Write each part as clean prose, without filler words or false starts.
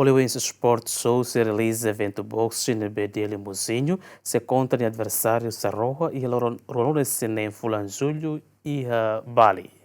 Wins Sport Show se realiza evento boxe no BD Limozinho, se contra o adversário Sarroja e Rolando Sinem Fulan Julho e Bali.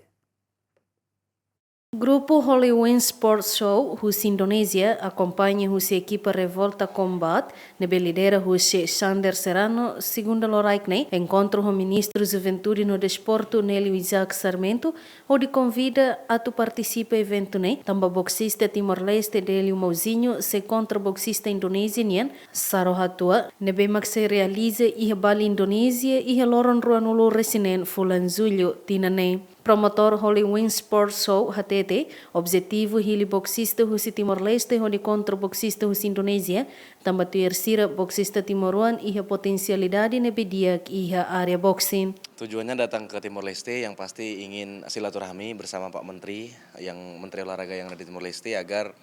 Grupo Wins Sports Show, Rusia Indonésia, acompanha a equipa Revolta Combat, na lidera Rusia Sander Serrano, segundo Loraikne, encontra o ministro Juventude no Desporto Nélio Isaac Sarmento, onde convida a tu participa evento né, também boxista Timor-Leste Délio Mauzinho, se contra boxista indonesian, Sarohatua, nebe mak se realiza e Bali Indonésia e Loron Ruanulo Resinen Fulan Julho, Tinane. Promotor Wins Sports Show, HTT, objetivo hili boxista husi Timor-Leste onde contra boxista husi Indonésia, também terceira boxista Timoruan e potensialidade nebediak iha area boxing. Tujuannya datang ke Timor-Leste yang pasti ingin silaturahmi bersama Pak Menteri, yang Menteri Olahraga yang ada di Timor-Leste agar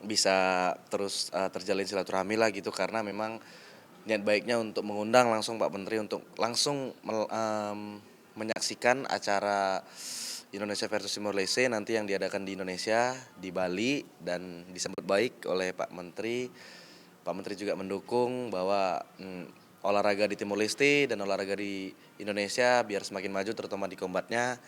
bisa terus terjalin silaturahmi lah gitu, karena memang niat baiknya untuk mengundang langsung Pak Menteri untuk langsung menyaksikan acara Indonesia versus Timor-Leste nanti yang diadakan di Indonesia, di Bali, dan disambut baik oleh Pak Menteri. Pak Menteri juga mendukung bahwa olahraga di Timor-Leste dan olahraga di Indonesia biar semakin maju terutama di kombatnya.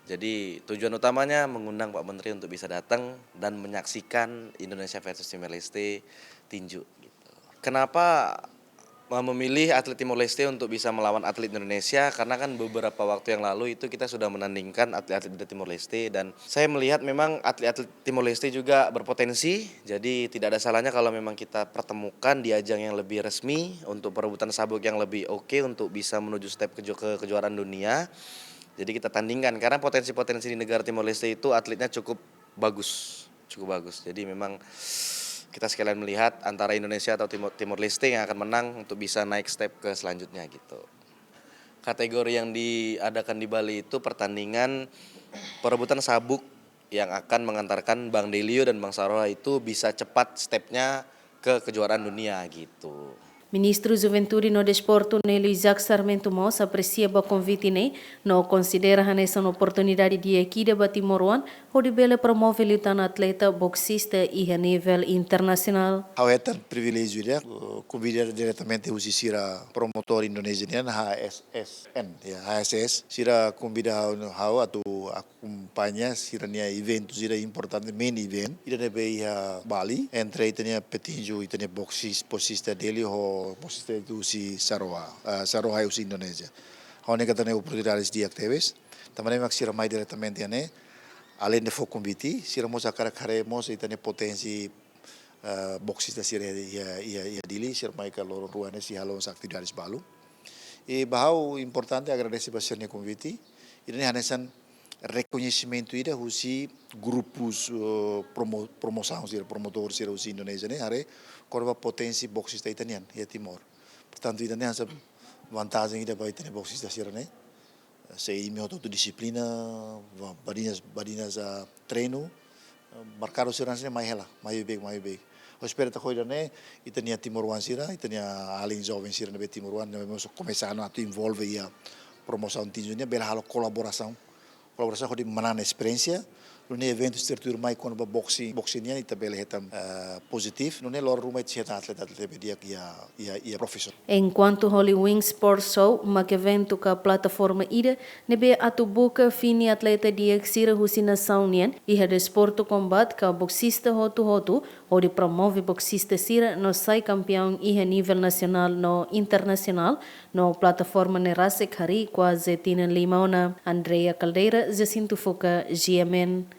Jadi tujuan utamanya mengundang Pak Menteri untuk bisa datang dan menyaksikan Indonesia versus Timor-Leste tinju. Gitu. Kenapa memilih atlet Timor-Leste untuk bisa melawan atlet Indonesia? Karena kan beberapa waktu yang lalu itu kita sudah menandingkan atlet-atlet dari Timor-Leste, dan saya melihat memang atlet-atlet Timor-Leste juga berpotensi. Jadi tidak ada salahnya kalau memang kita pertemukan di ajang yang lebih resmi untuk perebutan sabuk yang lebih oke untuk bisa menuju step ke kejuaraan dunia. Jadi kita tandingkan karena potensi-potensi di negara Timor-Leste itu atletnya cukup bagus. Jadi memang kita sekalian melihat antara Indonesia atau Timor-Leste yang akan menang untuk bisa naik step ke selanjutnya gitu. Kategori yang diadakan di Bali itu pertandingan perebutan sabuk yang akan mengantarkan Bang Delio dan Bang Saroha itu bisa cepat stepnya ke kejuaraan dunia gitu. Ministro Juventude no Desporto Nélio Isaac Sarmento Mos aprecia o convite né, não considera essa oportunidade de aqui de Timor-Leste, onde bela promove lutar atleta boxista e a nível internacional. Hau é um privilégio de convidar diretamente o Sira promotor indonesiano HSN, HSS, Sira convidar hau atau acompanha Sira nia evento Sira importante main event, ida nebe Bali, entre itania petinju itania boxista dele ho boxista itu si Saroha itu si Indonesia. Hau ne katanya oportunidades de actividades, também mak Sira mai diretamente ane, além de for convite, Sira mosa cara mosa itania potensi boxista Sira ia dili, Sira mai kalau ruannya si halo aktividades balu. E bahau importante agradecer bastante o convite. Ini hanesan reconhecimento ida husi grupos promoção sira promotor sira husi Indonesia ne hare korba potensi boxista italian ya Timor. Portanto ida ne asa vantagem ida ba itane boxista sira ne. Sei mi auto disciplina, badinas treino, marcado sira ne mai hela, mai big. Eu espero que hoje né, itania Timor-Leste sira, itania além jovem sira ne Timor-Leste, nós começando a envolver a promoção tinjunya bela halo kolaborasi di mana experiência, no evento estrutura mais quando boxingnya itu bela hitam positif, no lor rumah itu atlet dia ia profissional. Enquanto Wins Sports Show, mak evento ka plataforma ida, nebe atu buka fini atleta dia sira husina saunian, iha desporto combat ka boxista hotu, onde promove boxista sira no sai campeão iha nível nacional no internacional, no plataforma nerasek hari quase tinan limauna. Andrea Caldeira, Jacinto Foca, GMN.